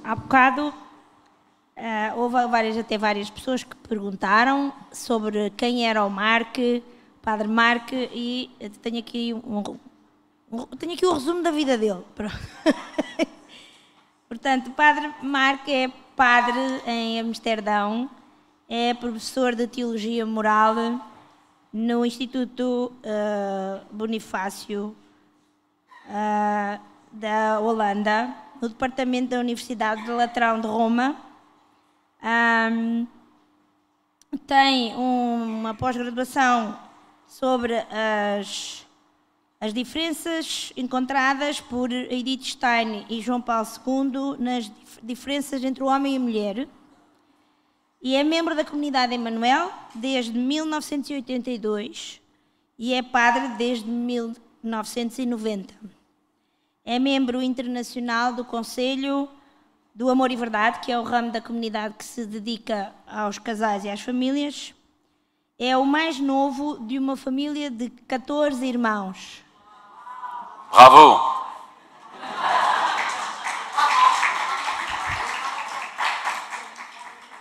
Há bocado houve até várias pessoas que perguntaram sobre quem era o Padre Mark, e tenho aqui o resumo da vida dele. Portanto, o Padre Mark é padre em Amsterdão, é professor de Teologia Moral no Instituto Bonifácio da Holanda, no departamento da Universidade de Latrão de Roma. Tem uma pós-graduação sobre as diferenças encontradas por Edith Stein e João Paulo II nas diferenças entre o homem e a mulher, e é membro da comunidade Emmanuel desde 1982 e é padre desde 1990. É membro internacional do Conselho do Amor e Verdade, que é o ramo da comunidade que se dedica aos casais e às famílias. É o mais novo de uma família de 14 irmãos. Bravo!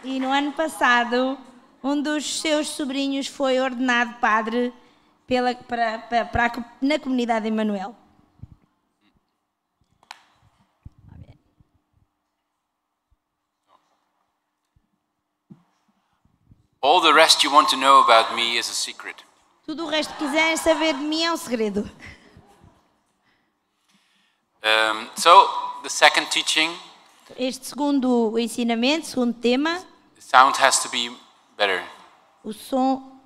E no ano passado, um dos seus sobrinhos foi ordenado padre na comunidade Emmanuel. All the rest you want to know about me is a secret. Tudo o resto que quiserem saber de mim é um segredo. So, the second teaching. Este segundo ensinamento, segundo tema. The sound has to be better. O som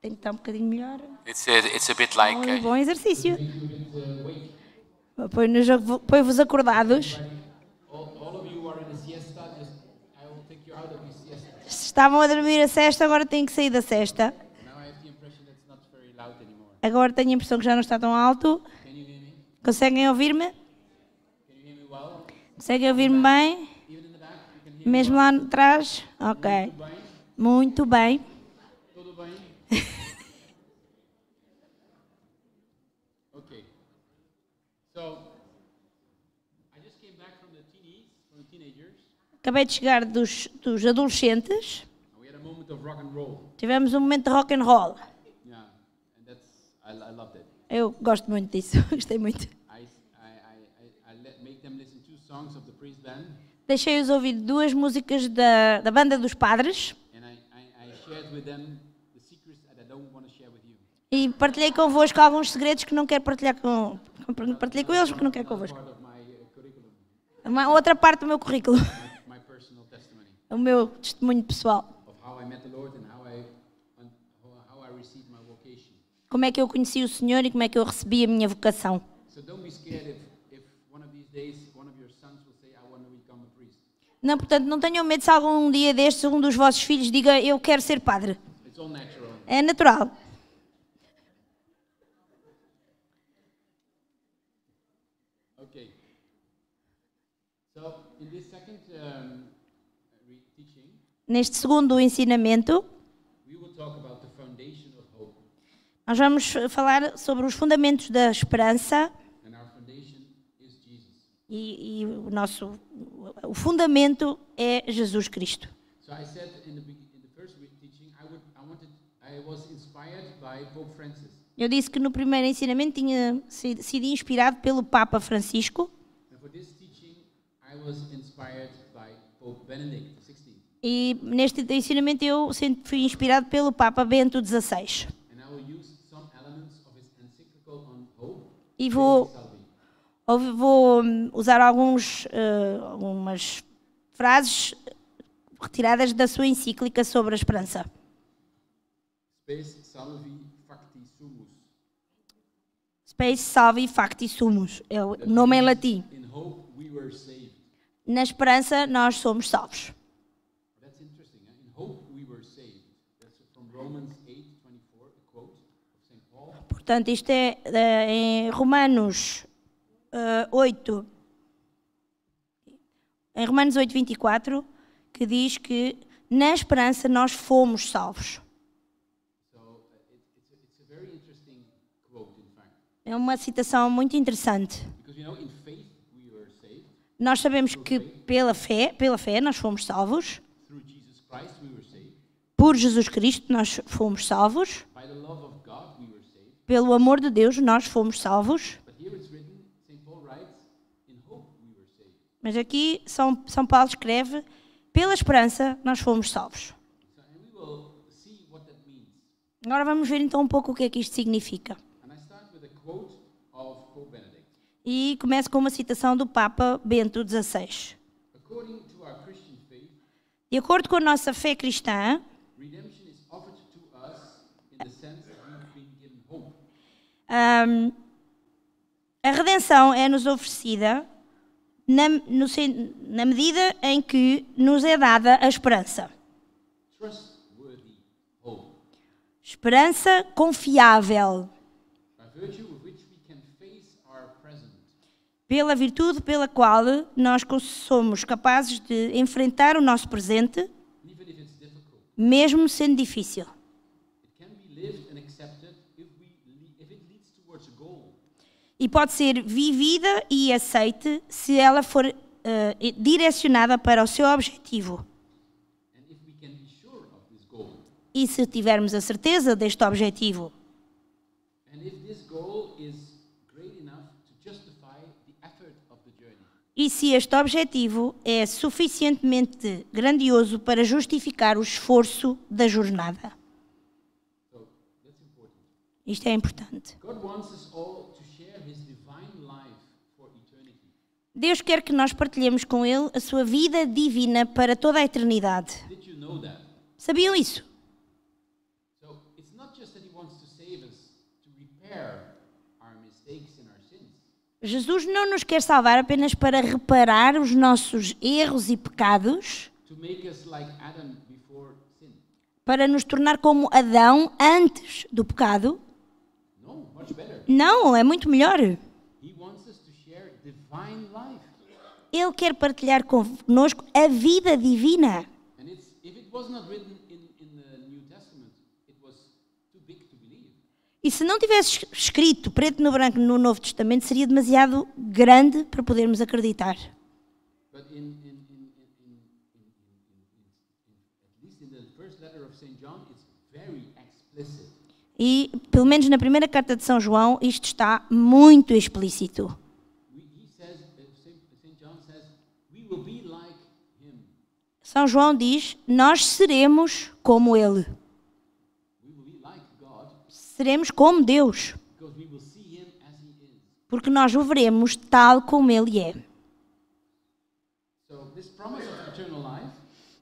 tem que estar um bocadinho melhor. It's a bit like. Bom exercício. Põe-vos acordados. Se estavam a dormir a sesta, agora têm que sair da sesta. Agora tenho a impressão que já não está tão alto. Conseguem ouvir-me? Conseguem ouvir-me bem? Mesmo lá atrás? Ok. Muito bem. Tudo bem? Ok. So, I just came back from the teenagers. Acabei de chegar dos adolescentes. We had a moment of rock and roll. Tivemos um momento de rock and roll. Yeah, and I loved it. Eu gosto muito disso. Gostei muito. I make them listen to songs of the priest band. Deixei-os ouvir duas músicas da banda dos padres. And I shared with them the secrets that I don't want to share with you. E partilhei convosco alguns segredos que não quero partilhar partilhei com eles, porque não quero convosco. Part of my curriculum. Uma outra parte do meu currículo. My personal testimony O meu testemunho pessoal. of how I met the Lord and how I received my vocation. Como é que eu conheci o Senhor e como é que eu recebi a minha vocação. So don't be scared if one of these days one of your sons will say, I want to become a priest. Não, portanto, não tenham medo se algum dia destes um dos vossos filhos diga eu quero ser padre. It's all natural. É natural. Okay. So in this second teaching, Neste segundo ensinamento, we will talk about the foundation of hope. nós vamos falar sobre os fundamentos da esperança And our foundation is Jesus. e o fundamento é Jesus Cristo. So I said in the first teaching, I was inspired by Pope Francis. Eu disse que no primeiro ensinamento tinha sido inspirado pelo Papa Francisco. And for this teaching, I was inspired by Pope Benedict XVI. E neste ensinamento eu sempre fui inspirado pelo Papa Bento XVI. And I will use some elements of his encyclical on hope. E vou usar algumas frases retiradas da sua encíclica sobre a esperança. Spes salvi facti sumus. Spes salvi facti sumus, é o nome em latim. In hope we were saved. Na esperança nós somos salvos. That's interesting. In hope we were saved. That's from Romans 8:24, a quote of St. Paul. Portanto, isto é em Romanos 8, em Romanos 8:24, que diz que na esperança nós fomos salvos. So it's a very interesting quote, in fact, É uma citação muito interessante. because in faith we were saved. Nós sabemos que pela fé nós fomos salvos. Through Jesus Christ we were saved. Por Jesus Cristo nós fomos salvos. By the love of God we were saved. Pelo amor de Deus nós fomos salvos. But here it's written, St. Paul writes, in hope we were saved. Mas aqui São Paulo escreve, pela esperança nós fomos salvos. So, and we will see what that means. Agora vamos ver então um pouco o que é que isto significa. And I start with a quote of Pope Benedict. E começo com uma citação do Papa Bento XVI. According to our Christian faith, De acordo com a nossa fé cristã, redemption is offered to us in the sense that we've been given hope. a redenção é-nos oferecida na medida em que nos é dada a esperança. Trustworthy hope. Esperança confiável, By virtue of which we can face our present. pela virtude pela qual nós somos capazes de enfrentar o nosso presente, Even if it's difficult. mesmo sendo difícil. It can be lived and accepted if it leads towards a goal. E pode ser vivida e aceite se ela for direcionada para o seu objetivo. And if we can be sure of this goal. E se tivermos a certeza deste objetivo. And if this goal is great enough to justify the effort of the journey. E se este objetivo é suficientemente grandioso para justificar o esforço da jornada. So that's important. Isto é importante. God wants us all to share his divine life for eternity. Deus quer que nós partilhemos com Ele a sua vida divina para toda a eternidade. Did you know that? Sabiam isso? So it's not just that he wants to save us to repair our mistakes and our sins. Jesus não nos quer salvar apenas para reparar os nossos erros e pecados, To make us like Adam before sin. para nos tornar como Adão antes do pecado. No, much better. Não, é muito melhor. He wants us to share divine life. Ele quer partilhar connosco a vida divina. And if it was not written in the New Testament, it was too big to believe. E se não tivesse escrito preto no branco no Novo Testamento, seria demasiado grande para podermos acreditar. But at least in the first letter of St. John, it's very explicit. E, pelo menos na primeira carta de São João, isto está muito explícito. St. John says, we will be like him. São João diz, nós seremos como Ele. We will be like God Seremos como Deus, because we will see him as he is. porque nós o veremos tal como Ele é. So this promise of eternal life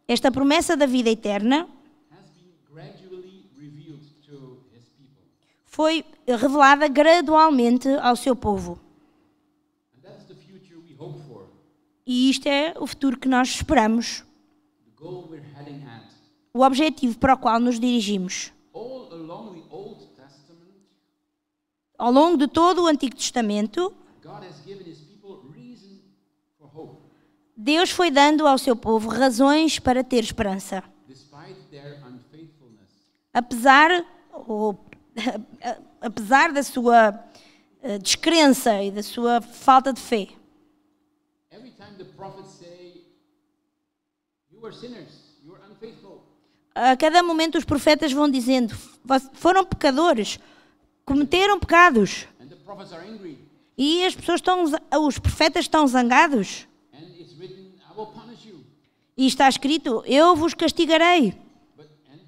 Esta promessa da vida eterna has been gradually revealed to his people. foi revelada gradualmente ao seu povo. And that's the future we hope for, E isto é o futuro que nós esperamos, the goal we're heading at. o objetivo para o qual nos dirigimos. All along the Old Testament, Ao longo de todo o Antigo Testamento, God has given his people reason for hope, Deus foi dando ao seu povo razões para ter esperança. despite their unfaithfulness. Apesar da sua descrença e da sua falta de fé. Every time the prophets say, you are sinners, you are unfaithful, A cada momento os profetas vão dizendo, foram pecadores, cometeram pecados. and the prophets are angry, E os profetas estão zangados. and it's written, I will punish you. E está escrito, eu vos castigarei. But and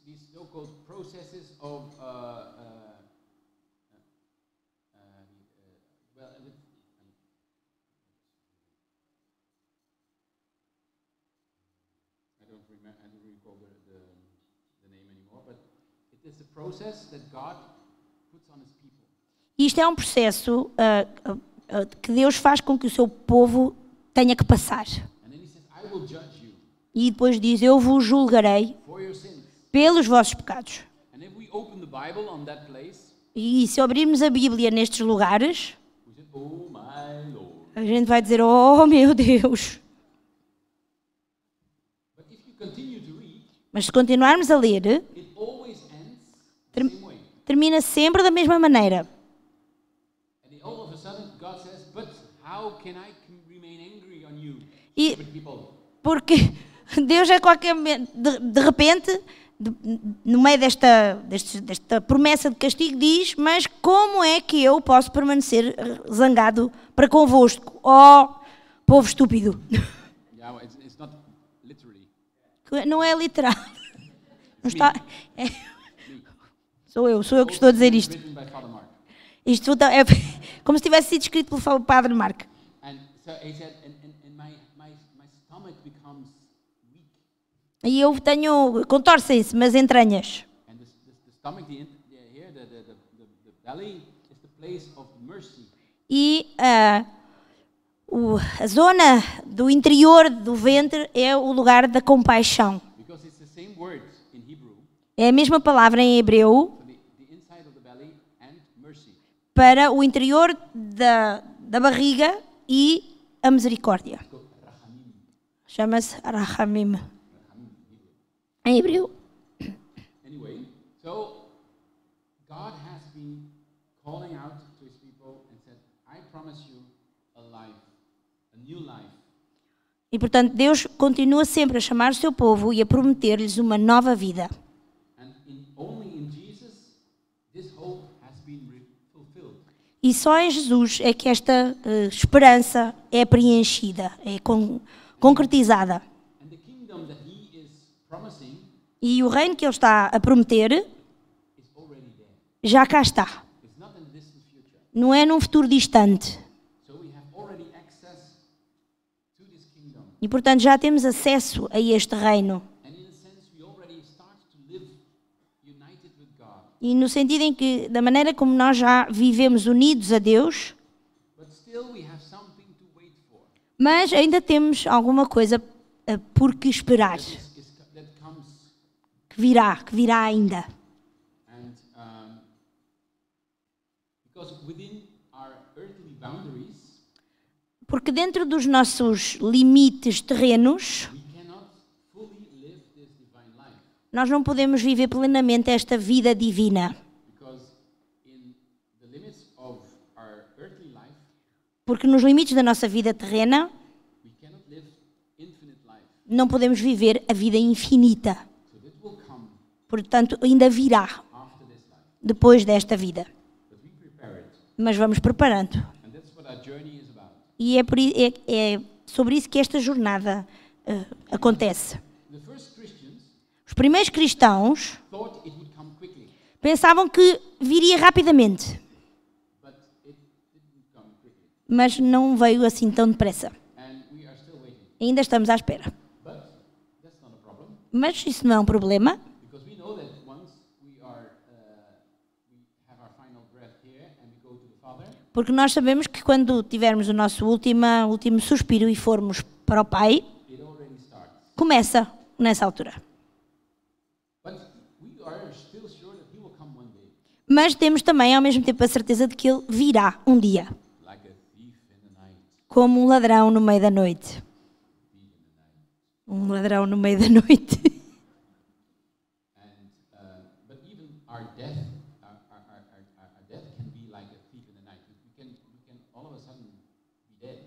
these so-called processes of I don't recall the name anymore, but it is a process that God puts on his people. Isto é um processo que Deus faz com que o seu povo tenha que passar. And then he says, I will judge you E depois diz, eu vos julgarei for your sins. pelos vossos pecados. And if we open the Bible on that place, E se abrirmos a Bíblia nestes lugares, we say, oh my Lord. a gente vai dizer, oh meu Deus. But if you continue to read, Mas se continuarmos a ler, it always ends the same way. termina sempre da mesma maneira. And then all of a sudden God says, but how can I remain angry on you, E stupid people? porque Deus a qualquer momento, de repente, no meio desta promessa de castigo, diz: mas como é que eu posso permanecer zangado para convosco, ó povo estúpido? Yeah, well, it's not literally. Não é literal. Não está, sou eu que estou a dizer isto. Written by Father Mark. Isto é como se tivesse sido escrito pelo Padre Mark. And so he said, and my stomach becomes weak. E eu tenho, contorcem-se, mas entranhas. And the stomach, here, the belly is the place of mercy. E a zona do interior do ventre é o lugar da compaixão. Because it's the same word in Hebrew, É a mesma palavra em hebreu so the inside of the belly and mercy. para o interior da barriga e a misericórdia. It's called rachamim. Chama-se Rahamim em hebreu. Anyway, so God has been calling out to his people and said, I promise you a life, a new life. E portanto Deus continua sempre a chamar o seu povo e a prometer-lhes uma nova vida. And only in Jesus, this hope has been fulfilled. E só em Jesus é que esta esperança é preenchida, é concretizada. And the kingdom that he is promising E o reino que ele está a prometer is already there. já cá está. It's not in the distant future. Não é num futuro distante. So we have already access to this kingdom. E portanto já temos acesso a este reino. And in a sense, we already start to live united with God. E no sentido em que, da maneira como nós já vivemos unidos a Deus, But still, we have something to wait for. mas ainda temos alguma coisa por que esperar, That comes. que virá ainda. And because within our earthly boundaries, Porque dentro dos nossos limites terrenos, we cannot fully live this divine life. nós não podemos viver plenamente esta vida divina. Because in the limits of our earthly life, Porque nos limites da nossa vida terrena, we cannot live infinite life. não podemos viver a vida infinita. So that will come Portanto, ainda virá after this life. depois desta vida. But we prepare it. Mas vamos preparando. And that's what our journey is about. E é sobre isso que esta jornada acontece. The first Christians Os primeiros cristãos thought it would come quickly, pensavam que viria rapidamente, but it didn't come quickly. mas não veio assim tão depressa. And we are still waiting. Ainda estamos à espera. But that's not a problem, Mas isso não é um problema, because we know that once we have our final breath here and we go to the Father, porque nós sabemos que quando tivermos o nosso último suspiro e formos para o Pai, it already starts. começa nessa altura. But we are still sure that he will come one day, Mas temos também ao mesmo tempo a certeza de que Ele virá um dia, like a thief in the night. como um ladrão no meio da noite. Um ladrão no meio da noite. And but even our death, our death can be like a thief in the night. We can all of a sudden be dead.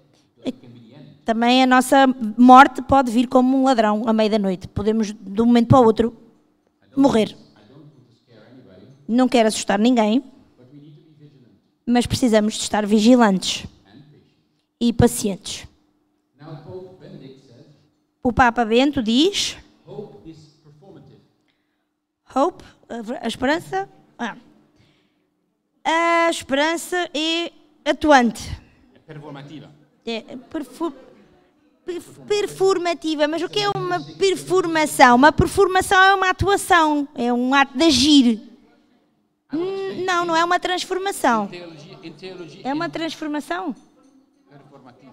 It can be the end. Também a nossa morte pode vir como um ladrão à meia da noite. Podemos, de um momento para o outro, morrer. I don't want to scare anybody, Não quero assustar ninguém, but we need to be vigilant mas precisamos de estar vigilantes and patient. e pacientes. Now Pope Benedict said, O Papa Bento diz: hope is performative. Hope, a esperança. A esperança é atuante. É performativa. É performativa. Mas o que é uma performação? Uma performação é uma atuação, é um ato de agir. Não, não é uma transformação. In theology, É uma transformação. performative.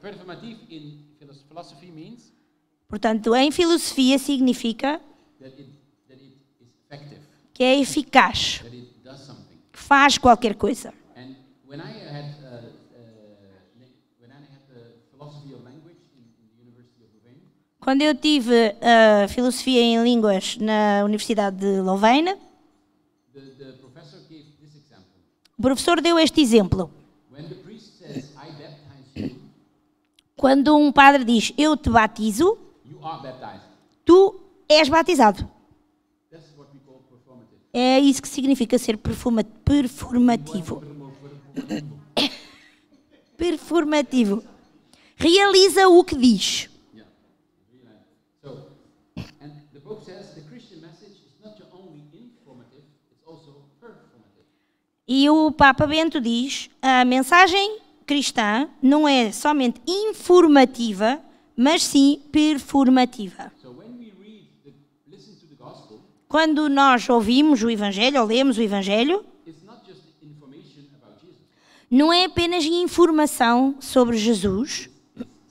Performative in philosophy means Portanto, em filosofia significa that it is effective, que é eficaz, that it does something. que faz qualquer coisa. And when I had the philosophy of language in the University of Louvain, Quando eu tive a filosofia em línguas na Universidade de Louvain, the professor gave this example. o professor deu este exemplo. When the Quando um padre diz, eu te batizo, you are baptized. tu és batizado. That's what we call performative. É isso que significa ser performativo. Performativo. Realiza o que diz. Yeah. So, and the book says the Christian message is not only informative, it's also performative. E o Papa Bento diz, a mensagem cristã não é somente informativa, mas sim performativa. So when we listen to the gospel, Quando nós ouvimos o Evangelho, ou lemos o Evangelho, it's not just information about Jesus. não é apenas informação sobre Jesus,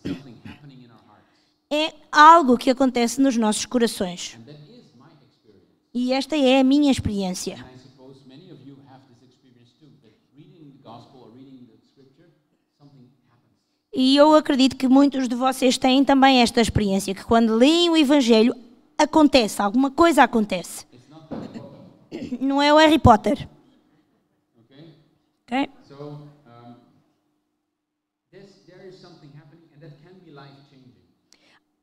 Something happening in our hearts. é algo que acontece nos nossos corações. And that is my experience. E esta é a minha experiência. And I suppose many of you have this experience too, that reading the gospel or reading the scripture, something happens. E eu acredito que muitos de vocês têm também esta experiência, que quando leem o Evangelho, acontece, alguma coisa acontece. It's not Harry Potter, Não é o Harry Potter. okay? Ok? So there is something happening, and that can be life-changing.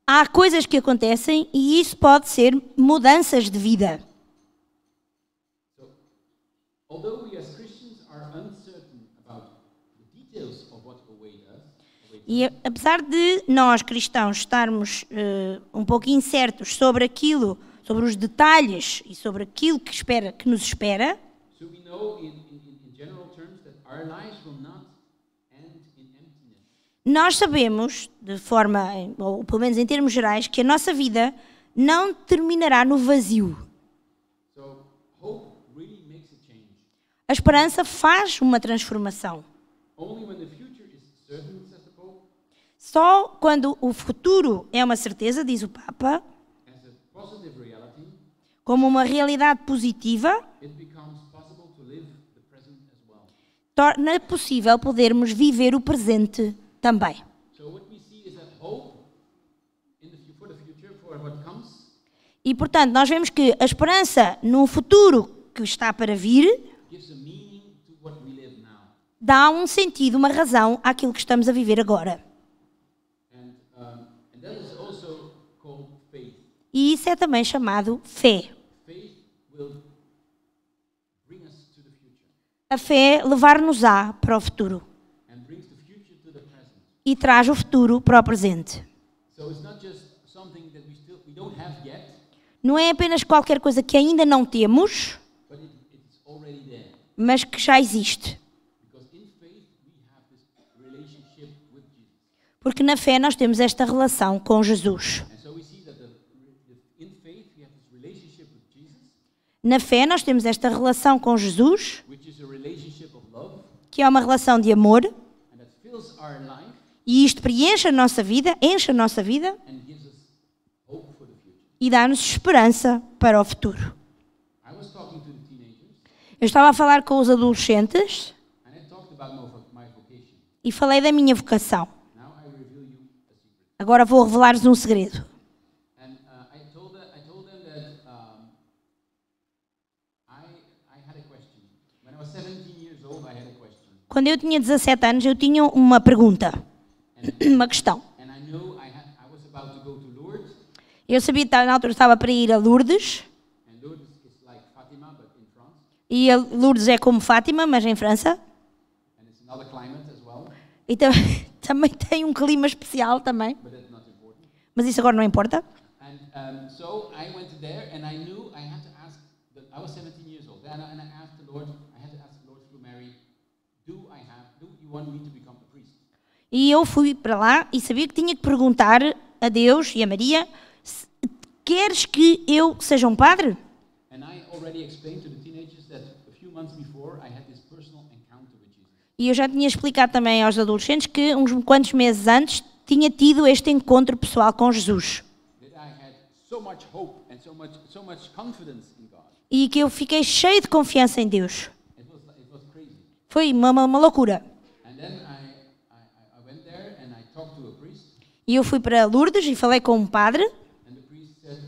Há coisas que acontecem e isso pode ser mudanças de vida. So, although we as Christians are uncertain about the details of what awaits us, E apesar de nós cristãos estarmos um pouco incertos sobre aquilo, sobre os detalhes e sobre aquilo que nos espera, so we know in general terms that our lives will not end in emptiness. nós sabemos, de forma, ou pelo menos em termos gerais, que a nossa vida não terminará no vazio. So hope really makes a change. A esperança faz uma transformação. Only when the future is certain, says the Pope, Só quando o futuro é uma certeza, diz o Papa, as a positive reality, como uma realidade positiva, it becomes possible to live the present as well. torna possível podermos viver o presente também. So what we see is that hope for the future, for what comes, E, portanto, nós vemos que a esperança no futuro que está para vir gives a meaning to what we live now. dá um sentido, uma razão àquilo que estamos a viver agora. And that is also called faith. E isso é também chamado fé. Faith will bring us to the future A fé levar-nos-á para o futuro and brings the future to the present. e traz o futuro para o presente. So it's not just something that we don't have yet, Não é apenas qualquer coisa que ainda não temos, but it's already there. mas que já existe. Because in faith we have this relationship with Jesus. Porque na fé nós temos esta relação com Jesus. And so we see that in faith we have this relationship with Jesus, Na fé nós temos esta relação com Jesus, which is a relationship of love, que é uma relação de amor, and that fills our life e isto preenche a nossa vida, enche a nossa vida and gives us hope for the future. e dá-nos esperança para o futuro. I was talking to the teenagers, Eu estava a falar com os adolescentes and I talked about my vocation. e falei da minha vocação. Now I reveal you a secret. Agora vou revelar-vos um segredo. And I told them that I had a question. When I was 17 years old, I had a question. Quando eu tinha 17 anos, eu tinha uma pergunta, uma questão. And I knew I was about to go to Lourdes, Eu sabia que na altura estava para ir a Lourdes, and Lourdes is like Fatima, but in France, e a Lourdes é como Fátima, mas em França, and it's another climate as well, e também tem um clima especial também, but that's not important. mas isso agora não importa. And so I went there, and I knew I had to ask. I was 17 years old, and I asked the Lord. I had to ask the Lord through Mary, do you want me to become a priest? E eu fui para lá e sabia que tinha que perguntar a Deus e a Maria, queres que eu seja um padre? And I already explained to the teenagers that a few months before I had this personal encounter with Jesus. E eu já tinha explicado também aos adolescentes que uns quantos meses antes tinha tido este encontro pessoal com Jesus. That I had so much hope and so much confidence in God. E que eu fiquei cheio de confiança em Deus. It was crazy. Foi uma loucura. And then I went there and I talked to a priest, E eu fui para Lourdes e falei com um padre. and the priest said,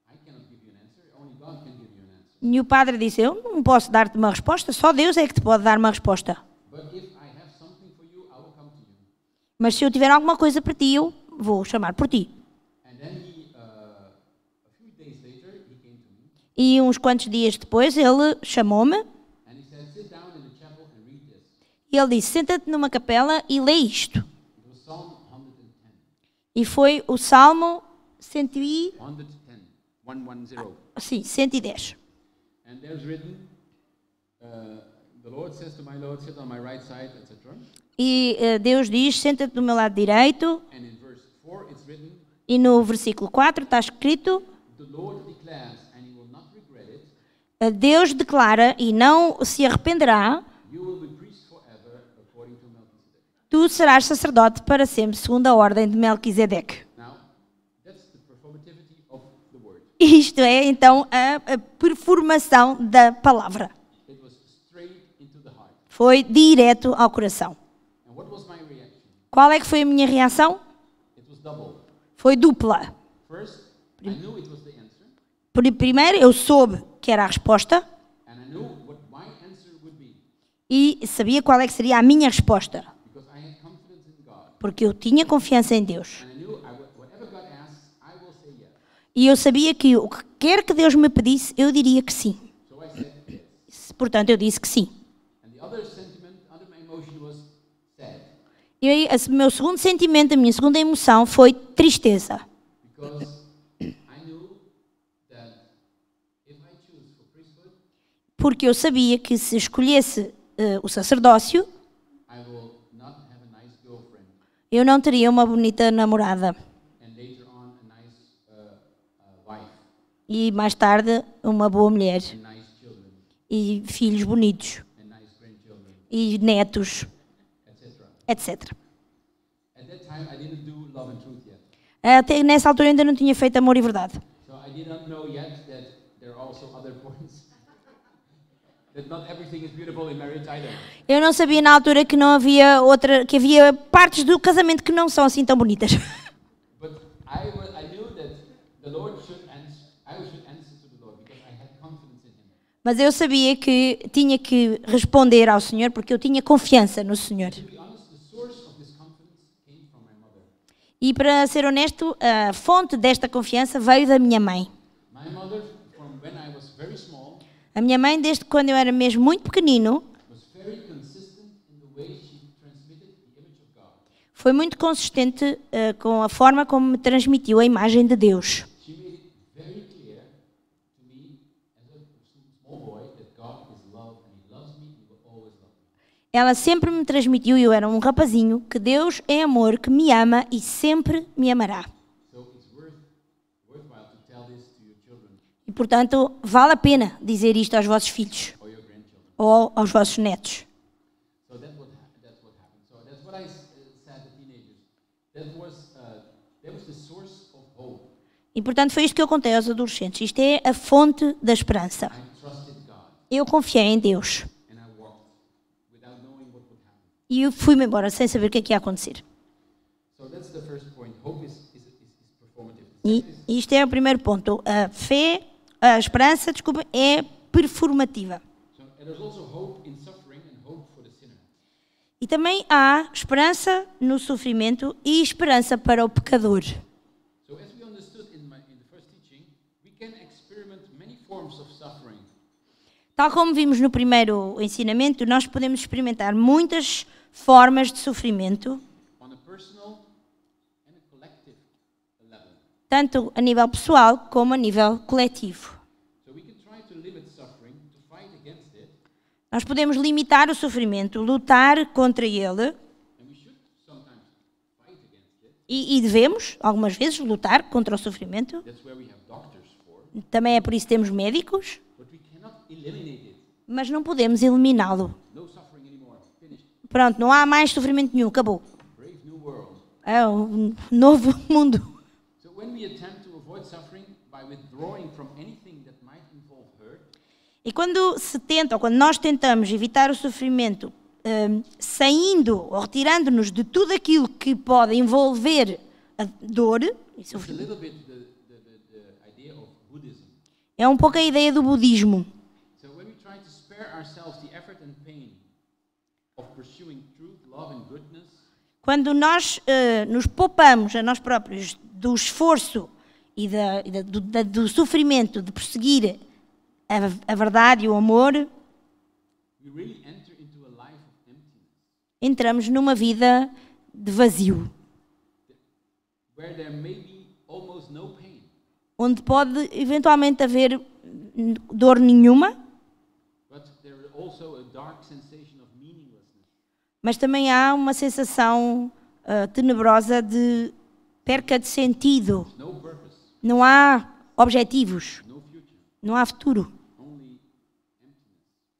I cannot give you an answer, only God can give you an answer. E o padre disse, eu não posso dar-te uma resposta, só Deus é que te pode dar uma resposta. But if I have something for you, I will come to you. Mas se eu tiver alguma coisa para ti, eu vou chamar por ti. And then a few days later, he came to me E uns quantos dias depois ele chamou-me and he said, sit down in the chapel and read this. e ele disse, senta-te numa capela e lê isto. It was Psalm 110. E foi o Salmo 110. 110. And there's written, the Lord says to my Lord, sit on my right side, etc. E Deus diz, senta-te do meu lado direito. And in verse 4 it's written, E no versículo 4 está escrito, the Lord declares, and he will not regret it, Deus declara e não se arrependerá, you will be priest forever according to Melchizedek. tu serás sacerdote para sempre, segundo a ordem de Melquisedeque. Now, that's the performativity of the word. Isto é, então, a performação da palavra. It was straight into the heart. Foi direto ao coração. And what was my reaction? Qual é que foi a minha reação? It was double. Foi dupla. First, I knew it was the answer, Primeiro, eu soube que era a resposta and I knew what my answer would be, e sabia qual é que seria a minha resposta. because I had confidence in God. Porque eu tinha confiança em Deus. And I knew whatever God asks, I will say yes. E eu sabia que o que quer que Deus me pedisse, eu diria que sim. So I said yes. Portanto, eu disse que sim. And the other sentiment, other emotion was sad, E aí, o meu segundo sentimento, a minha segunda emoção foi tristeza. because I knew that if I choose for priesthood, Porque eu sabia que se escolhesse o sacerdócio, I will not have a nice girlfriend, eu não teria uma bonita namorada. and later on a nice wife, E mais tarde, uma boa mulher. and nice children, E filhos bonitos. and nice grandchildren, E netos, etc. etc. At that time, I didn't do love and truth yet. Até nessa altura eu ainda não tinha feito amor e verdade. So I did not know yet that there are also other points. That not everything is beautiful in marriage either. Eu não sabia na altura que não havia que havia partes do casamento que não são assim tão bonitas. But I knew that the Lord should answer. I should answer to the Lord because I had confidence in Him. Mas eu sabia que tinha que responder ao Senhor porque eu tinha confiança no Senhor. To be honest, the source of this confidence came from my mother. E para ser honesto, a fonte desta confiança veio da minha mãe. My mother, from when I was very small, A minha mãe, desde quando eu era mesmo muito pequenino, was very consistent in the way she transmitted the image of God. foi muito consistente com a forma como me transmitiu a imagem de Deus. She made it very clear to me as a small boy that God is love and He loves me and will always love me. Ela sempre me transmitiu, eu era um rapazinho, que Deus é amor, que me ama e sempre me amará. So it's worthwhile to tell this to your children E, portanto, vale a pena dizer isto aos vossos filhos or your grandchildren. ou aos vossos netos. So that's what happened. So that's what I said to teenagers. That was the source of hope. E, portanto, foi isto que eu contei aos adolescentes. Isto é a fonte da esperança. I trusted God Eu confiei em Deus and I walked without knowing what would happen. e eu fui-me embora sem saber o que é que ia acontecer. So that's the first point. Hope is performative. E isto é o primeiro ponto. A esperança, desculpa, é performativa. So there's also hope in suffering and hope for the sinner. E também há esperança no sofrimento e esperança para o pecador. So as we understood in the first teaching, we can experiment many forms of suffering. Tal como vimos no primeiro ensinamento, nós podemos experimentar muitas formas de sofrimento, On a personal and a collective level. tanto a nível pessoal como a nível coletivo. So we can try to limit suffering, to fight against it, Nós podemos limitar o sofrimento, lutar contra ele, and we should sometimes fight against it. e devemos, algumas vezes, lutar contra o sofrimento. That's where we have doctors for. Também é por isso que temos médicos, But we cannot eliminate it. mas não podemos eliminá-lo. No suffering anymore. Finished. Pronto, não há mais sofrimento nenhum, acabou. Brave new world. É um novo mundo. So when we attempt to avoid suffering by withdrawing from anything that might involve hurt, E quando se tenta, ou quando nós tentamos evitar o sofrimento, saindo ou retirando-nos de tudo aquilo que pode envolver a dor e it's a sofrimento, little bit the idea of Buddhism. é um pouco a ideia do budismo. So when we try to spare ourselves the effort and pain of pursuing truth, love and goodness, Quando nós nos poupamos a nós próprios do esforço e do sofrimento de prosseguir a verdade e o amor, we really enter into a life of emptiness, entramos numa vida de vazio, where there may be almost no pain, onde pode eventualmente haver dor nenhuma, but there is also a dark sensation of meaninglessness. mas também há uma sensação tenebrosa de perca de sentido. No purpose, Não há objetivos, no future, não há futuro, only emptiness.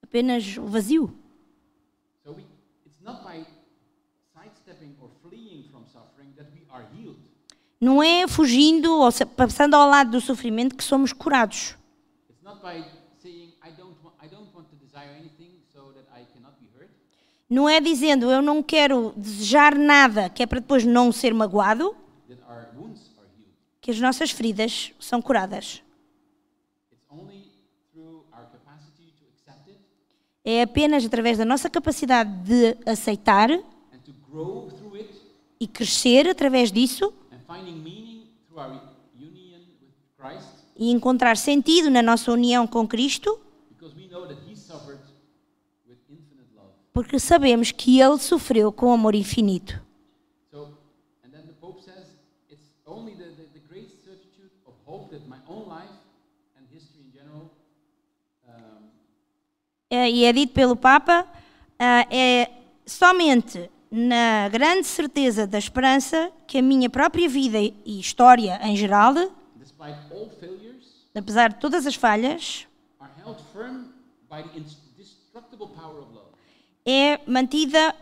apenas o vazio. So it's not by sidestepping or fleeing from suffering that we are healed. Não é fugindo ou passando ao lado do sofrimento que somos curados. It's not by saying I don't want to desire anything so that I cannot be hurt. Não é dizendo eu não quero desejar nada, que é para depois não ser magoado, That our wounds are healed. que as nossas feridas são curadas. It's only through our capacity to accept it É apenas através da nossa capacidade de aceitar and to grow through it e crescer através disso and finding meaning through our union with Christ, e encontrar sentido na nossa união com Cristo, because we know that He suffered with infinite love. porque sabemos que Ele sofreu com amor infinito. So, and then the Pope says it's only the great certitude of hope that my own life and history in general E é dito pelo Papa, é somente na grande certeza da esperança que a minha própria vida e história em geral, despite all failures, apesar de todas as falhas, are held firm by the indestructible power of love. é mantida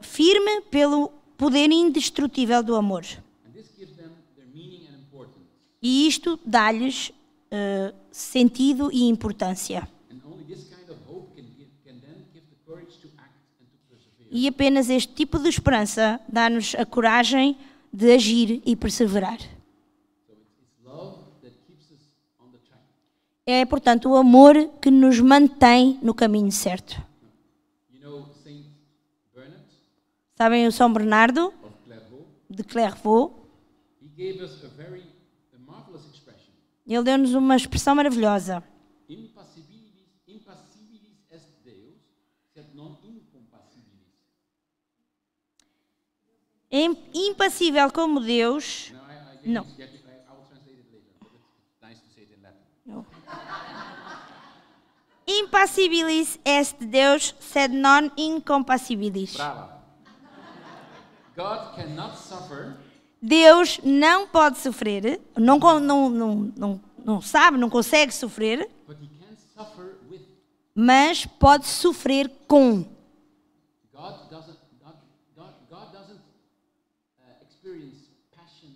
firme pelo poder indestrutível do amor. And this gives them their meaning and importance. E isto dá-lhes sentido e importância. And only this kind of hope can then give the courage to act and to persevere. E apenas este tipo de esperança dá-nos a coragem de agir e perseverar. So it's love that keeps us on the track. É, portanto, o amor que nos mantém no caminho certo. You know Saint Bernard Sabem o São Bernardo of Clairvaux? de Clairvaux? He gave us a marvelous expression. Ele deu-nos uma expressão maravilhosa. Impassibilis est Deus, sed non incompassibilis. É impassível como Deus. No, No. I will translate it later, but it's nice to say it in Latin. Impassibilis est Deus, sed non incompassibilis. Brava. God cannot suffer Deus não pode sofrer, não sabe, não consegue sofrer, but He can suffer with. mas pode sofrer com. God doesn't experience passion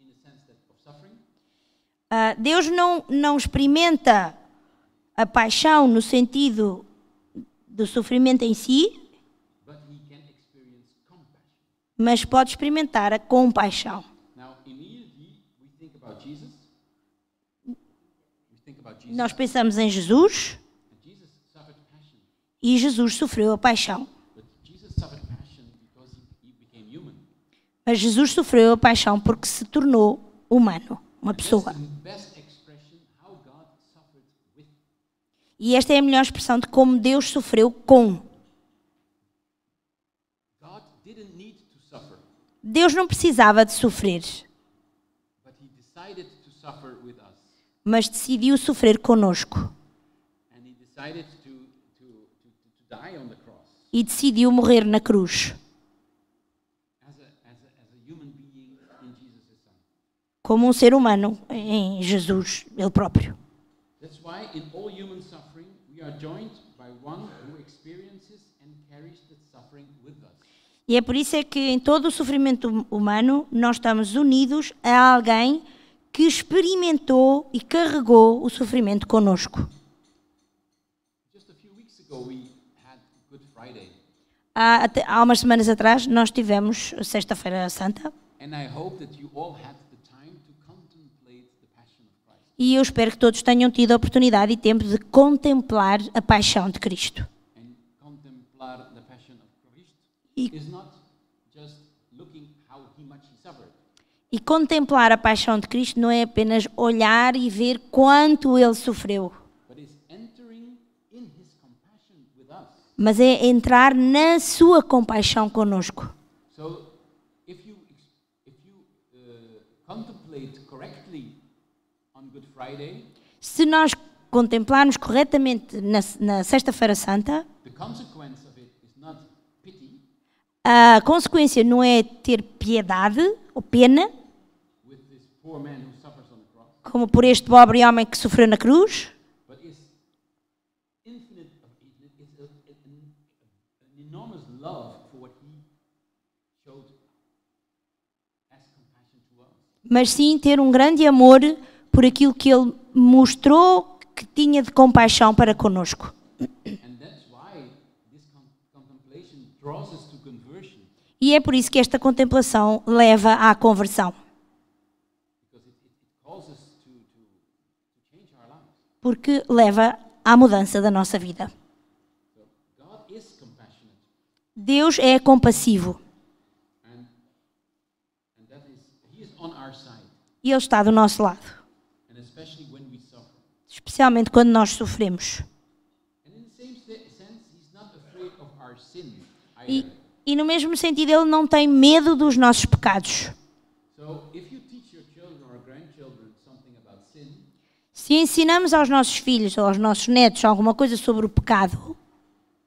in a sense that of suffering, Deus não experimenta a paixão no sentido do sofrimento em si, but He can experience compassion. mas pode experimentar a compaixão. Now, immediately we think about Jesus. Jesus, Nós pensamos em Jesus and Jesus suffered passion. e Jesus sofreu a paixão. But Jesus suffered passion because he became human. Mas Jesus sofreu a paixão porque se tornou humano, uma pessoa. That's the best expression how God suffered with. E esta é a melhor expressão de como Deus sofreu com. God didn't need to suffer, Deus não precisava de sofrer, but He decided to suffer with us. mas decidiu sofrer conosco. And He decided to die on the cross E decidiu morrer na cruz, as a human being in Jesus' Son. como um ser humano em Jesus, Ele próprio. That's why in all human suffering we are joined by one who experiences and carries that suffering with us. E é por isso é que em todo o sofrimento humano nós estamos unidos a alguém que experimentou e carregou o sofrimento conosco. Just a few weeks ago we had Good Friday, Há umas semanas atrás nós tivemos a Sexta-feira Santa and I hope that you all had the time to contemplate the passion of Christ. e eu espero que todos tenham tido a oportunidade e tempo de contemplar a paixão de Cristo. And contemplar the passion of Christ E- is not just looking how much he suffered. E contemplar a paixão de Cristo não é apenas olhar e ver quanto ele sofreu, But is entering in his compassion with us. mas é entrar na sua compaixão conosco. So if you contemplate correctly on Good Friday, Se nós contemplarmos corretamente na Sexta-feira Santa, the consequence of it is not pity a consequência não é ter piedade ou pena, with this poor man who suffers on the cross, como por este pobre homem que sofreu na cruz, but is infinite, it's an enormous love for what he showed as compassion to us. mas sim ter um grande amor por aquilo que ele mostrou que tinha de compaixão para conosco. And that's why this contemplation draws us to conversion, E é por isso que esta contemplação leva à conversão, because it calls us to change our lives. porque leva à mudança da nossa vida. So God is compassionate, Deus é compassivo and that is, He is on our side, e Ele está do nosso lado, and especially when we suffer. especialmente quando nós sofremos. And in the same sense, He's not afraid of our sin E, either. e no mesmo sentido, Ele não tem medo dos nossos pecados. So if you teach your children or grandchildren something about sin, Se ensinamos aos nossos filhos ou aos nossos netos alguma coisa sobre o pecado,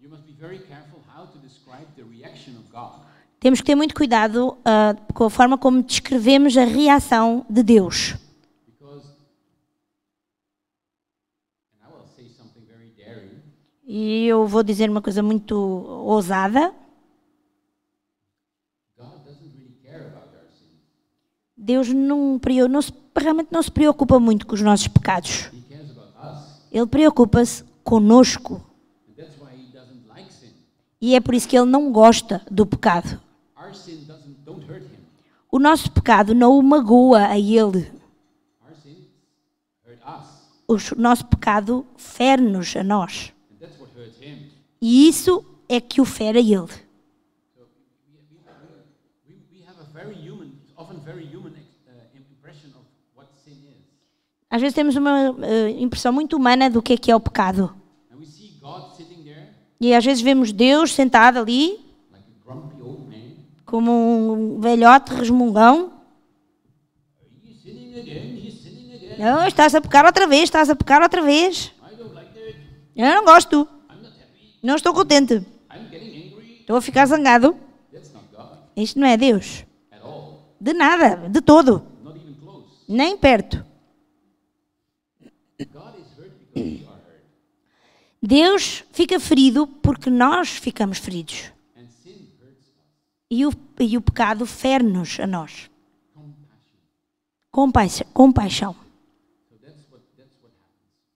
you must be very careful how to describe the reaction of God. temos que ter muito cuidado com a forma como descrevemos a reação de Deus. Because, and I will say something very daring, E eu vou dizer uma coisa muito ousada. God doesn't really care about our sin. Deus realmente não se preocupa muito com os nossos pecados. He cares about us. Ele preocupa-se conosco. And that's why He doesn't like sin. E é por isso que Ele não gosta do pecado. Our sin don't hurt Him. O nosso pecado não o magoa a Ele. Our sin hurt us. O nosso pecado fere-nos a nós. And that's what hurts Him. E isso é que o fere a Ele. So we have a very human, often very human impression of what sin is. Às vezes temos uma impressão muito humana do que é o pecado. And we see God sitting there E às vezes vemos Deus sentado ali, like a grumpy old man. como um velhote resmungão. He's sinning again, he's sinning again. Não, estás a pecar outra vez, estás a pecar outra vez. I don't like that. Eu não gosto, I'm not happy. não estou contente, I'm getting angry. estou a ficar zangado. That's not God Isto não é Deus. at all. De nada, de todo, Not even close. nem perto. God is hurt because we are hurt. Deus fica ferido porque nós ficamos feridos. And sin hurts us. E o pecado fere-nos a nós. Compassion. Compaixão. So that's what happens.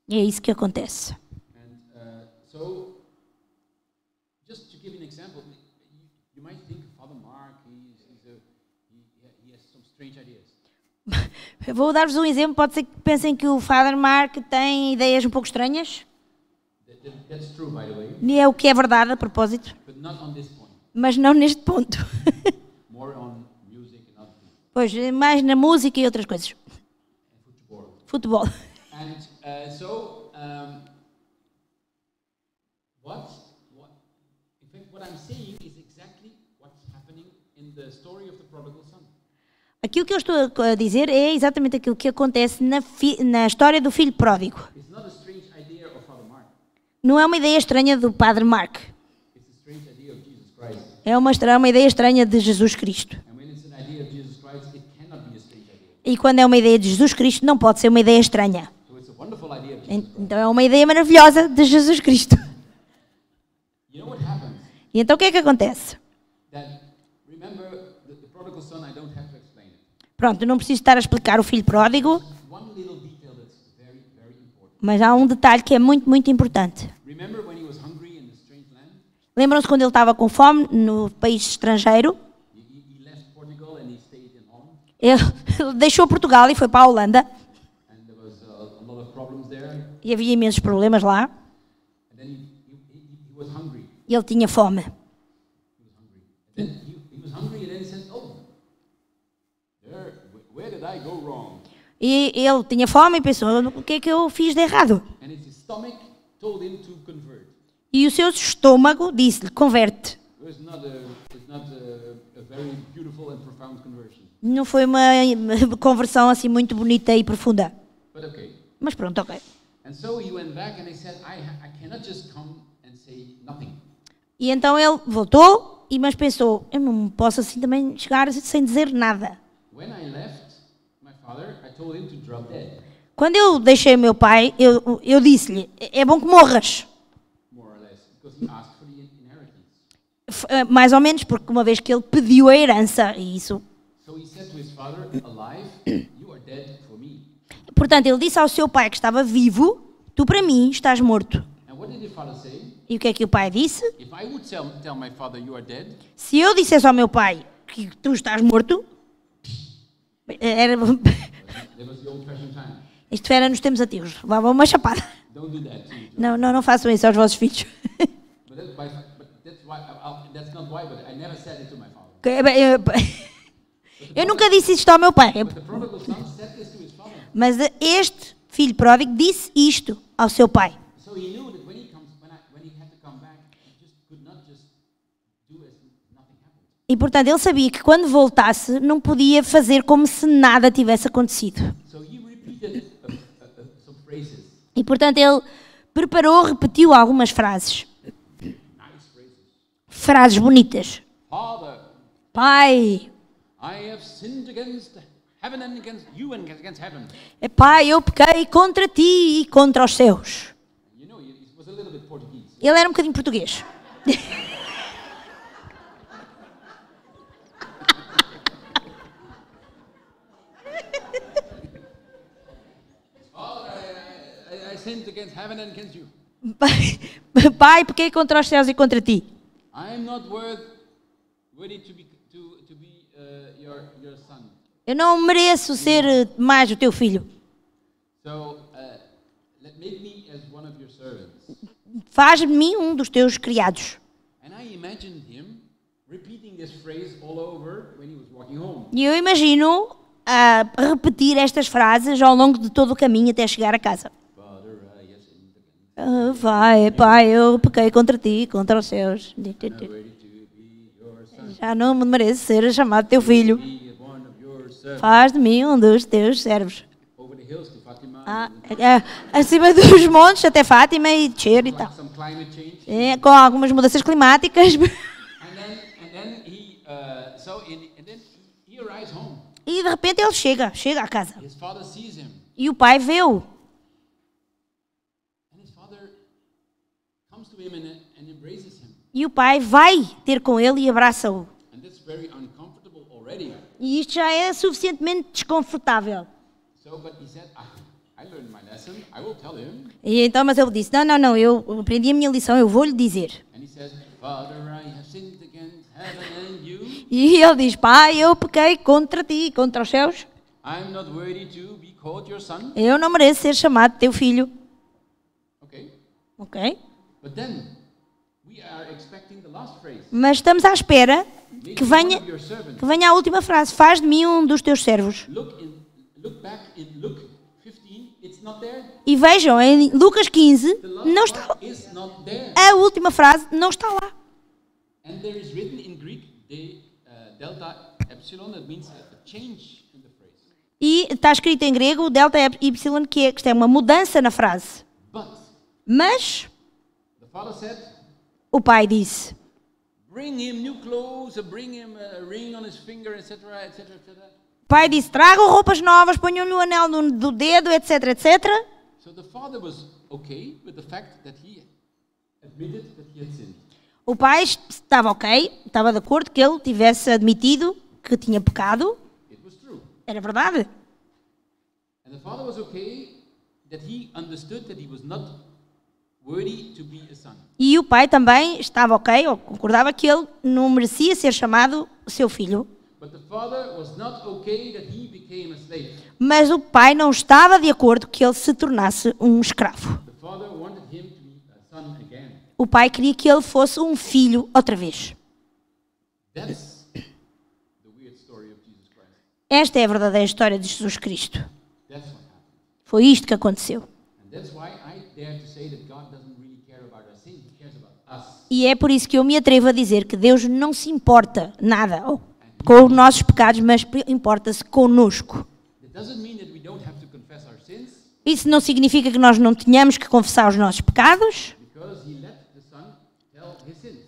E é isso que acontece. And so, just to give an example, you might think Father Mark, he has some strange ideas. Eu vou dar-vos um exemplo. Pode ser que pensem que o Father Mark tem ideias um pouco estranhas. That's true, by the way, E é o que é verdade, a propósito. but not on this point. Mas não neste ponto. More on music and other things. Pois, mais na música e outras coisas. And football. Futebol. And so, in fact, what I'm saying is exactly what's happening in the story of the prodigal son. Aquilo que eu estou a dizer é exatamente aquilo que acontece na história do filho pródigo. It's not a strange idea of Father Mark. Não é uma ideia estranha do Padre Mark. It's a strange idea of Jesus Christ. É uma ideia estranha de Jesus Cristo. And when it's an idea of Jesus Christ, it cannot be a strange idea. E quando é uma ideia de Jesus Cristo, não pode ser uma ideia estranha. So it's a wonderful idea of Jesus Christ. Então é uma ideia maravilhosa de Jesus Cristo. You know what happens? E então o que é que acontece? That, remember, the prodigal son, I don't have to explain it. Pronto, não preciso estar a explicar o filho pródigo, One little detail that's very, very important. mas há um detalhe que é muito, muito importante. Remember when he was hungry in a strange land? Lembram-se quando ele estava com fome no país estrangeiro? He left Portugal and he stayed in Holland. Ele deixou Portugal e foi para a Holanda. And there was a lot of problems there. E havia imensos problemas lá. And then he was hungry. E ele tinha fome. Then he was hungry and then he said, oh, E ele tinha fome e pensou, o que é que eu fiz de errado? And his stomach told him to convert. E o seu estômago disse-lhe, converte. It's not a very beautiful and profound conversion. Não foi uma conversão assim muito bonita e profunda. But okay. Mas pronto, ok. And so he went back and he said, I cannot just come and say nothing. E então ele voltou, mas pensou, eu não posso assim também chegar sem dizer nada. When I left my father, I told him to drop dead, Quando eu deixei meu pai, eu disse-lhe, é bom que morras. more or less, because he asked for the inheritance. Mais ou menos, porque uma vez que ele pediu a herança, e isso... So he said to his father, alive, you are dead for me. Portanto, ele disse ao seu pai que estava vivo, tu para mim estás morto. And what did the father say? E o que é que o pai disse? If I would tell my father you are dead, Se eu dissesse ao meu pai que tu estás morto, era... that was the old-fashioned time. Isto era nos tempos antigos, levava uma chapada. Don't do that to each other. Não façam isso aos vossos filhos. But that's why. That's not why. But I never said it to my father. Eu nunca disse isto ao meu pai, But the prodigal son said this to his father. mas este filho pródigo disse isto ao seu pai. So he knew that when he had to come back, he just could not just do as nothing happened. E portanto ele sabia que quando voltasse não podia fazer como se nada tivesse acontecido. So he repeated some phrases, E portanto ele preparou, repetiu algumas frases. nice phrases. Frases bonitas. Father, Pai, I have sinned against heaven and against you and against heaven. pai, eu pequei contra ti e contra os céus. You know, he was a little bit Portuguese. Ele era um bocadinho português. I sinned against heaven and against you. Pai, pequei contra os céus e contra ti. I am not worthy to be your son. Eu não mereço ser mais o teu filho. So make me as one of your servants. Faz de mim um dos teus criados. And I imagined him repeating this phrase all over when he was walking home. E eu imagino a repetir estas frases ao longo de todo o caminho até chegar a casa. Father, I have sinned against Pai, eu pequei contra ti, contra os céus. worthy to be your son. Já não me mereço ser chamado teu filho. Be one of your servants. Faz de mim um dos teus servos. Over the hills to Fatima. Acima dos montes até Fátima e descer e tal. Some climate change. Com algumas mudanças climáticas. And then he arrives home. E de repente ele chega à casa. His father sees him. E o pai vê-o. And his father comes to him and embraces him. E o pai vai ter com ele e abraça-o. And that's very uncomfortable already. E isto já é suficientemente desconfortável. So, but he said, I learned my lesson. I will tell him. E então, mas ele disse, não, eu aprendi a minha lição, eu vou-lhe dizer. And he says, Father, I have sinned against heaven and you. E ele diz, pai, eu pequei contra ti, contra os céus. I'm not worthy to be called your son. Eu não mereço ser chamado teu filho. Okay. Ok? But then we are expecting the last phrase. Mas estamos à espera Make que me one venha, of your servants. que venha a última frase. Faz de mim um dos teus servos. Look back in Luke 15. It's not there. E vejam, em Lucas 15, The não last está, part is not there. a última frase não está lá. And there is written in Greek delta epsilon. That means a change in the phrase. E está escrito em grego, delta y, que isto é uma mudança na frase. But Mas the father said, o pai disse, bring him new clothes, bring him a ring on his finger, etc., etc., etc. o pai disse, tragam roupas novas, ponham-lhe o anel do dedo, etc, etc. So the father was okay with the fact that he admitted that he had sinned. O pai estava ok, estava de acordo que ele tivesse admitido que tinha pecado. It was true. Era verdade. And the father was okay that he understood that he was not worthy to be a son. E o pai também estava ok, ou concordava que ele não merecia ser chamado seu filho. But the father was not okay that he became a slave. Mas o pai não estava de acordo que ele se tornasse um escravo. The father wanted him to be a son again. O pai queria que ele fosse um filho outra vez. That's the weird story of Jesus Christ. Esta é a verdadeira história de Jesus Cristo. That's what happened. Foi isto que aconteceu. And that's why I dare to say that God doesn't really care about our sin, He cares about us. E é por isso que eu me atrevo a dizer que Deus não se importa nada com os nossos pecados, mas importa-se connosco. It doesn't mean that we don't have to confess our sins, Isso não significa que nós não tenhamos que confessar os nossos pecados, because He let the Son tell His sins.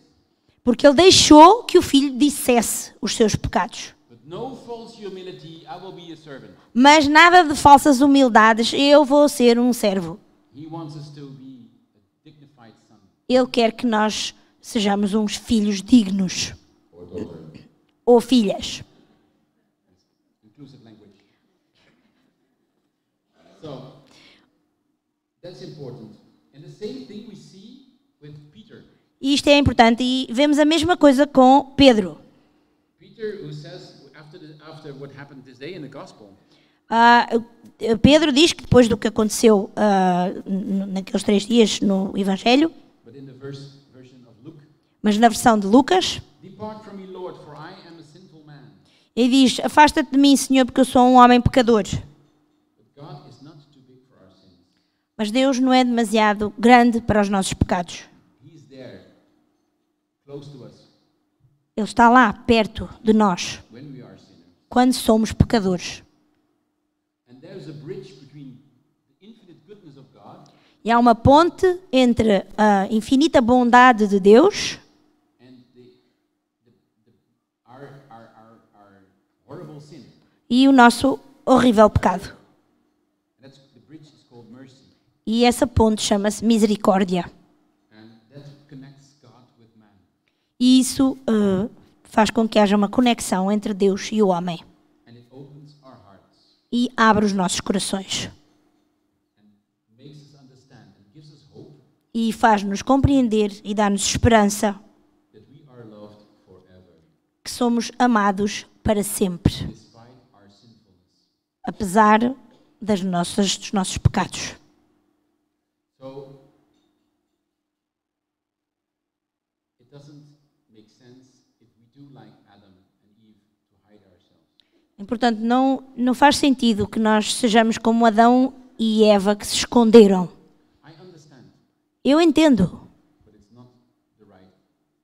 porque Ele deixou que o Filho dissesse os seus pecados. But no false humility, I will be a servant. Mas nada de falsas humildades, eu vou ser um servo. He wants us to be a dignified son Ele quer que nós sejamos uns filhos dignos, or daughter. ou filhas. Inclusive language. So, that's important. And the same thing we see with Peter. E isto é importante, e vemos a mesma coisa com Pedro. Peter, who says, after what happened this day in the gospel, Pedro diz que depois do que aconteceu naqueles 3 dias no Evangelho, but in the version of Luke, mas na versão de Lucas, depart from me, Lord, for I am a sinful man. ele diz: afasta-te de mim, Senhor, porque eu sou um homem pecador. But God is not too big for our sins. Mas Deus não é demasiado grande para os nossos pecados. He's there, close to us, Ele está lá, perto de nós, when we are sinners. quando somos pecadores. And there's a bridge between the infinite goodness of God E há uma ponte entre a infinita bondade de Deus and our horrible sin. e o nosso horrível pecado. The bridge is called mercy. E essa ponte chama-se misericórdia. And that connects God with man. E isso faz com que haja uma conexão entre Deus e o homem. And it opens our hearts E abre os nossos corações. and makes us understand and gives us hope E faz-nos compreender e dá-nos esperança that we are loved forever, que somos amados para sempre, despite our sinfulness. apesar dos nossos pecados. So, it doesn't make sense if we do like Adam and Eve to hide ourselves. E, portanto, não faz sentido que nós sejamos como Adão e Eva que se esconderam. I understand, Eu entendo, but it's not the right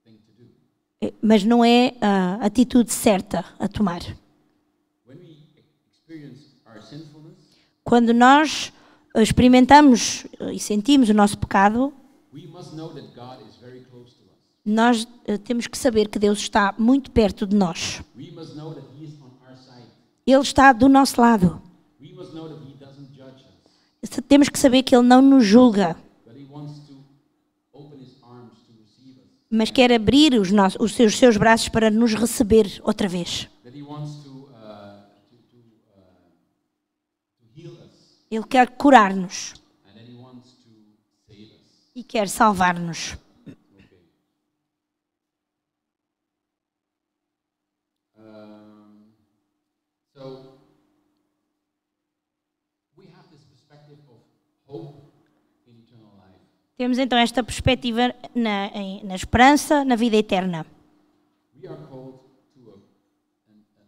thing to do. mas não é a atitude certa a tomar. When we experience our sinfulness, Quando nós experimentamos e sentimos o nosso pecado, we must know that God is very close to us. nós temos que saber que Deus está muito perto de nós. We must know that He is on our side. Ele está do nosso lado. We must know that He doesn't judge us, Temos que saber que Ele não nos julga, but He wants to open His arms to receive us. mas quer abrir os seus braços para nos receber outra vez. That He wants to heal us, Ele quer curar-nos and that He wants to save us. e quer salvar-nos. Okay. So we have this perspective of hope in eternal life. Temos então esta perspectiva na esperança, na vida eterna. We are called to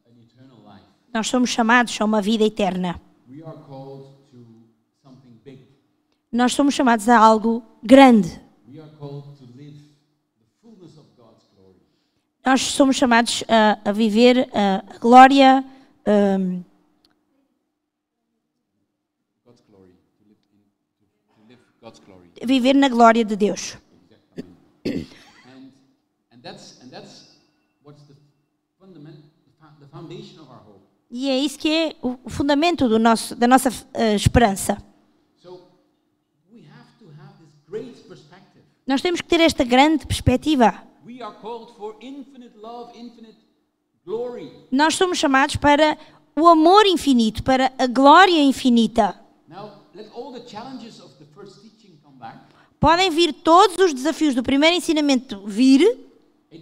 an eternal life. Nós somos chamados a uma vida eterna. We are called to something big. Nós somos chamados a algo grande. We are called to live the fullness of God's glory. Nós somos chamados a viver a glória, God's glory. To live God's glory. a viver na glória de Deus. And that's what's the foundation of our hope. E é isso que é o fundamento da nossa esperança. So we have to have this great perspective. Nós temos que ter esta grande perspectiva. We are called for infinite love, infinite glory. Nós somos chamados para o amor infinito, para a glória infinita. Now, let all the challenges of the first teaching come back. Podem vir todos os desafios do primeiro ensinamento vir And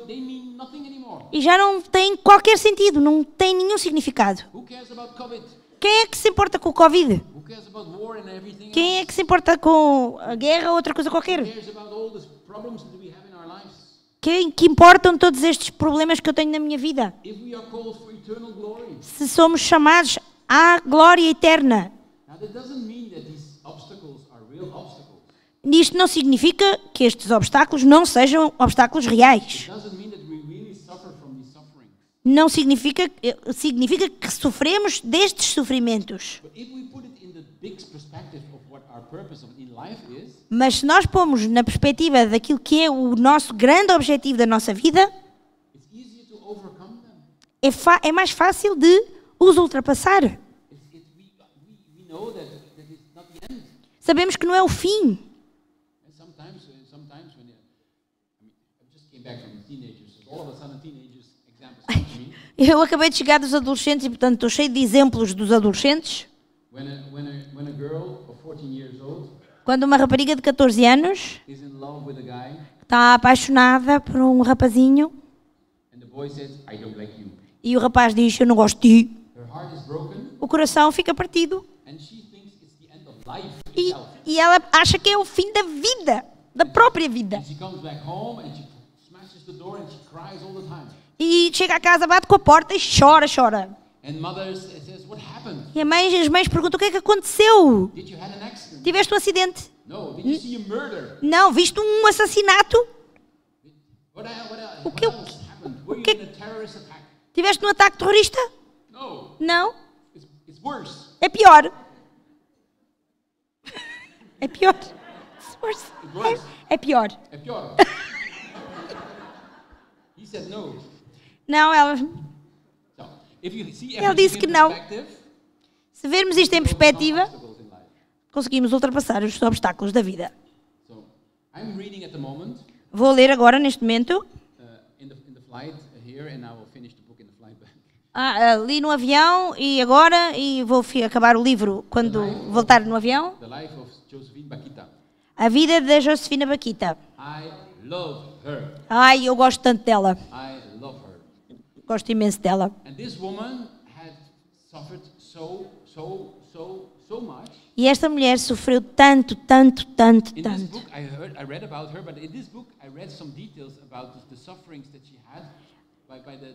they mean nothing anymore. e já não têm qualquer sentido, não têm nenhum significado. Who cares about COVID? Quem é que se importa com o Covid? Who cares about war and everything Quem é else? que se importa com a guerra ou outra coisa qualquer? Who cares about all the problems that we have in our lives? Quem que importam todos estes problemas que eu tenho na minha vida? If we are called for eternal glory, Se somos chamados à glória eterna. Now that doesn't mean that these obstacles are real obstacles. Isto não significa que estes obstáculos não sejam obstáculos reais. It doesn't mean that we really suffer from these sufferings. Não significa que sofremos destes sofrimentos. But if we put it in the big perspective of what our purpose in life is, Mas se nós pomos na perspectiva daquilo que é o nosso grande objetivo da nossa vida, it's easier to overcome them. é mais fácil de os ultrapassar. We know that it's not the end. Sabemos que não é o fim. And sometimes when I just came back from teenagers, so all of a sudden teenagers examples come to me. Eu acabei de chegar dos adolescentes e, portanto, estou cheio de exemplos dos adolescentes. When a girl of 14 years old Quando uma rapariga de 14 anos is in love with a guy, está apaixonada por um rapazinho and the boy says, "I don't like you." e o rapaz diz, eu não gosto de ti, Her heart is broken, o coração fica partido and she thinks it's the end of life e, itself. e ela acha que é o fim da vida, da própria vida. And she comes back home and she smashes the door and she cries all the time. E chega a casa, bate com a porta e chora, chora. And mother says, "What happened? E as mães perguntam, o que é que aconteceu? Did you have an accident? Tiveste um acidente? No. Did you see a murder? Não, viste um assassinato? What que- else happened? Were you que- in a terrorist attack? Tiveste um ataque terrorista? No. Não. It's worse. É pior. É pior. É pior. É pior. He said no. Não, ela... So, if you see Ele everything disse que in não. perspective, Se vermos isto em perspectiva, obstacles in life. conseguimos ultrapassar os obstáculos da vida. So, I'm reading at the moment Vou ler agora, neste momento. in the flight here, and I will finish the book in the flight back. Li no avião e agora, e vou acabar o livro quando voltar no avião. The life of Josephine Bakhita. A vida da Josefina Bakhita. I love her. Ai, eu gosto tanto dela. I love her. Gosto imenso dela. And this woman had suffered so much. E esta mulher sofreu tanto, tanto, tanto, In this tanto. book, I read about her, but in this book, I read some details about the sufferings that she had by the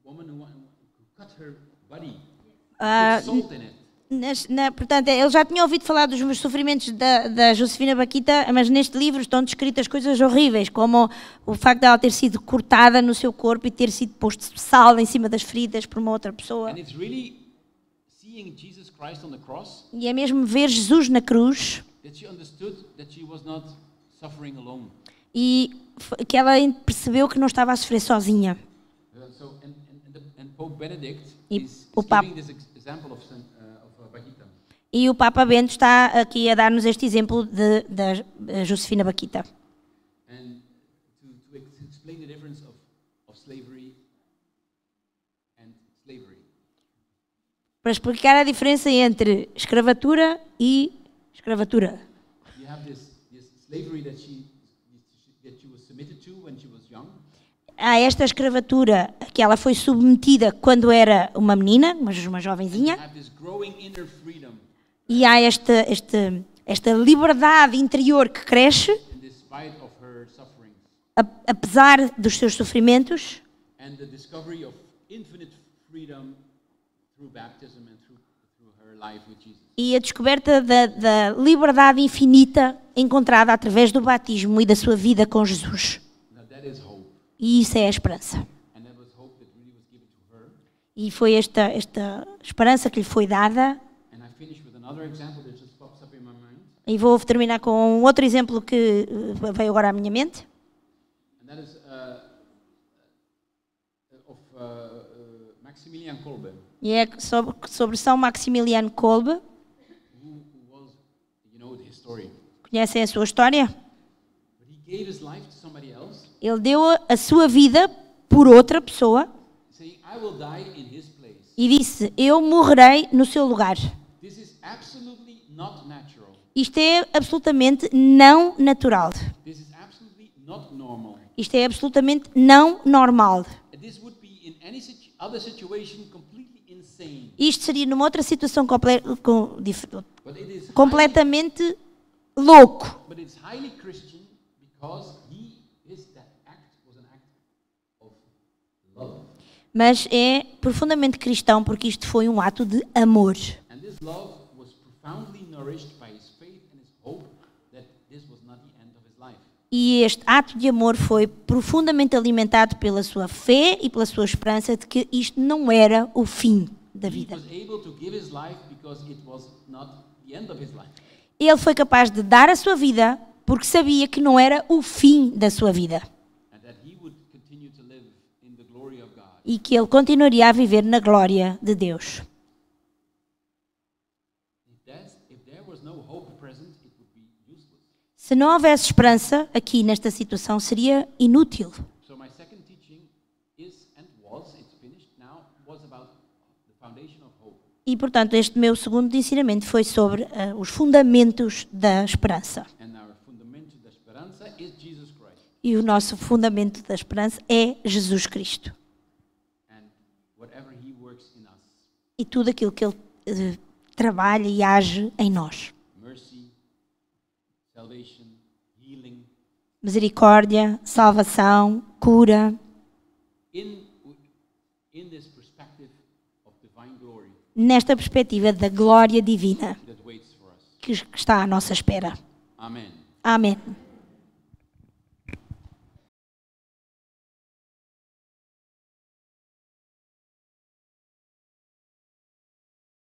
woman who cut her body, Ah, with salt in it. Portanto, ele já tinha ouvido falar dos sofrimentos da Josefina Bakhita, mas neste livro estão descritas coisas horríveis, como o facto de ela ter sido cortada no seu corpo e ter sido posto sal em cima das feridas por uma outra pessoa. And it's really seeing Jesus Christ on the cross E é mesmo ver Jesus na cruz that she understood that she was not suffering alone. e que ela percebeu que não estava a sofrer sozinha. And Pope Benedict E is o Papa- giving this example of Bakhita. E o Papa Bento está aqui a dar-nos este exemplo da Josefina Bakhita. And to explain the difference of slavery and slavery. Para explicar a diferença entre escravatura e escravatura. You have this slavery that she was submitted to when she was young. Há esta escravatura que ela foi submetida quando era uma menina, uma You jovenzinha, have this growing inner freedom, e há esta liberdade interior que cresce, in despite of her sufferings, apesar dos seus sofrimentos, and the discovery of infinite freedom through baptism and through her life with Jesus. e a descoberta da liberdade infinita encontrada através do batismo e da sua vida com Jesus. Now that is hope, E isso é a esperança. and that was hope that really was given to her. E foi esta esperança que lhe foi dada. And I finish with another example that just pops up in my mind, E vou terminar com um outro exemplo que veio agora à minha mente. and that is of Maximilian Kolbe, E é sobre São Maximiliano Kolbe. who was, you know, his story. Conhecem a sua história? But he gave his life to somebody else, Ele deu a sua vida por outra pessoa saying, "I will die in his place." e disse, eu morrerei no seu lugar. This is absolutely not natural. Isto é absolutamente não natural. This is absolutely not normal. Isto é absolutamente não normal. And this would be in any other situation completely insane. Isto seria numa outra situação But it is completamente louco. but it's highly Christian because that act was an act of love. mas é profundamente cristão porque isto foi um ato de amor. And this love was profoundly nourished by his faith and his hope that this was not the end of his life. E este ato de amor foi profundamente alimentado pela sua fé e pela sua esperança de que isto não era o fim da He vida. was able to give his life because it was not the end of his life. Ele foi capaz de dar a sua vida porque sabia que não era o fim da sua vida And that he would continue to live in the glory of God. e que ele continuaria a viver na glória de Deus. If there was no hope present, it would be useless. Se não houvesse esperança aqui nesta situação, seria inútil. So my second teaching is and was, it's finished now, was about the foundation of hope. E, portanto, este meu segundo ensinamento foi sobre os fundamentos da esperança. And our fundamento da esperança is Jesus Christ. E o nosso fundamento da esperança é Jesus Cristo. And whatever he works in us, E tudo aquilo que Ele trabalha e age em nós. mercy, salvation, healing, Misericórdia, salvação, cura. in this perspective of divine glory Nesta perspectiva da glória divina that waits for us. que está à nossa espera. Amen. Amém.